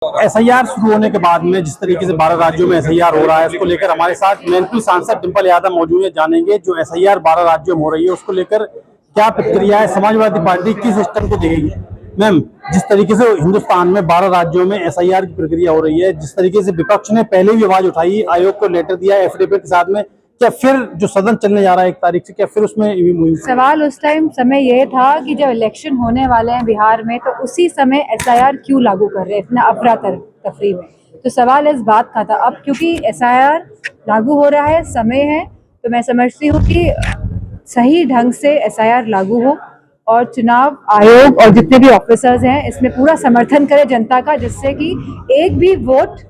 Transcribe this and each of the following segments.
SIR शुरू होने के बाद में जिस तरीके से 12 राज्यों में एसआईआर हो रहा है, उसको लेकर हमारे साथ मैनपुरी सांसद डिंपल यादव मौजूद है। जानेंगे जो एसआईआर 12 राज्यों में हो रही है उसको लेकर क्या प्रतिक्रिया है, समाजवादी पार्टी किस स्टैंड को देगी। मैम, जिस तरीके से हिंदुस्तान में 12 राज्यों में एसआईआर की प्रक्रिया हो रही है, जिस तरीके से विपक्ष ने पहले भी आवाज उठाई, आयोग को लेटर दिया एफिडेविट के साथ में, क्या फिर जो सदन चलने जा रहा है 1 तारीख से, क्या फिर उसमें सवाल उस टाइम समय यह था कि जब इलेक्शन होने वाले हैं बिहार में, तो उसी समय एसआईआर क्यों लागू कर रहे हैं इतना अफरा तफरी में। तो सवाल इस बात का था। अब क्योंकि एसआईआर लागू हो रहा है, समय है, तो मैं समझती हूँ कि सही ढंग से एसआईआर लागू हो और चुनाव आयोग और जितने भी ऑफिसर्स हैं इसमें पूरा समर्थन करें जनता का, जिससे कि एक भी वोट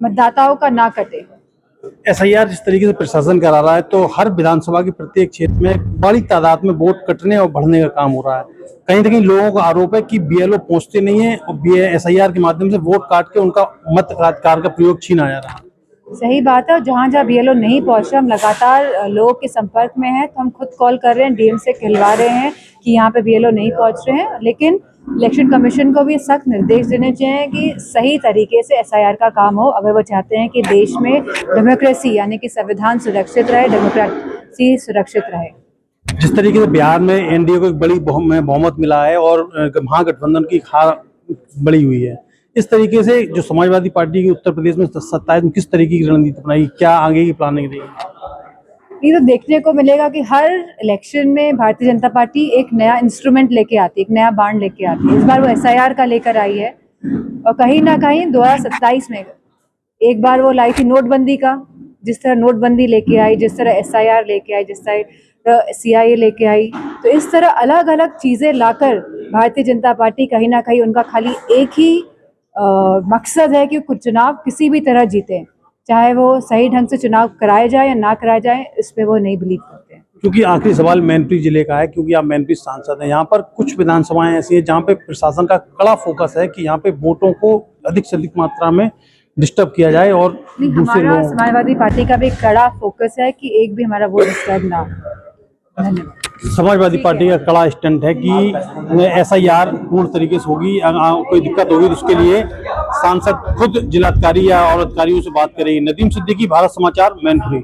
मतदाताओं का ना कटे। एसआईआर जिस तरीके से प्रशासन करा रहा है, तो हर विधानसभा के प्रत्येक क्षेत्र में बड़ी तादाद में वोट कटने और बढ़ने का काम हो रहा है। कहीं ना कहीं लोगों का आरोप है कि बीएलओ पहुंचते नहीं है और एसआईआर के माध्यम से वोट काट के उनका मताधिकार का प्रयोग छीना जा रहा है। सही बात है। जहाँ जहाँ बीएलओ नहीं पहुंच रहे, हम लगातार लोगों के संपर्क में हैं, तो हम खुद कॉल कर रहे हैं, डीएम से कहलवा रहे हैं कि यहाँ पे बीएलओ नहीं पहुंच रहे हैं। लेकिन इलेक्शन कमीशन को भी सख्त निर्देश देने चाहिए कि सही तरीके से एसआईआर का काम हो, अगर वो चाहते हैं कि देश में डेमोक्रेसी यानी कि संविधान सुरक्षित रहे, डेमोक्रेसी सुरक्षित रहे। जिस तरीके से बिहार में एनडीए को एक बड़ी बहुमत मिला है और महागठबंधन की हार बड़ी हुई है, इस तरीके से जो समाजवादी पार्टी की उत्तर प्रदेश में सत्ता है, तो किस तरीके की रणनीति अपनाई, क्या आगे की प्लानिंग रहेगी? ये तो देखने को मिलेगा कि हर इलेक्शन में भारतीय जनता पार्टी एक नया इंस्ट्रूमेंट लेके आती है, एक नया बांड लेके आती है। इस बार वो एसआईआर का लेकर आई है और कहीं ना कहीं 2027 में एक बार वो लाई थी नोटबंदी का। जिस तरह नोटबंदी लेके आई, जिस तरह एसआईआर लेके आई, जिस तरह सीआईए लेके आई, तो इस तरह अलग अलग चीजें लाकर भारतीय जनता पार्टी कहीं ना कहीं उनका खाली एक ही मकसद है कि कुछ चुनाव किसी भी तरह जीते, चाहे वो सही ढंग से चुनाव कराए जाए या ना कराए जाए, इस पे वो नहीं बिलीव करते हैं। क्योंकि आखिरी सवाल मैनपुरी जिले का है, क्योंकि आप मैनपुरी सांसद हैं, यहाँ पर कुछ विधानसभाएं ऐसी हैं जहाँ पे प्रशासन का कड़ा फोकस है कि यहाँ पे वोटों को अधिक से अधिक मात्रा में डिस्टर्ब किया जाए और दूसरे हमारा समाजवादी पार्टी का भी कड़ा फोकस है कि एक भी हमारा वोट डिस्टर्ब ना हो। धन्यवाद। समाजवादी पार्टी का कड़ा स्टैंड है कि एसआईआर पूर्ण तरीके से होगी, कोई दिक्कत होगी तो उसके लिए सांसद खुद जिलाधिकारी या और अधिकारियों से बात करेगी। नदीम सिद्दीकी, भारत समाचार, मैनपुरी।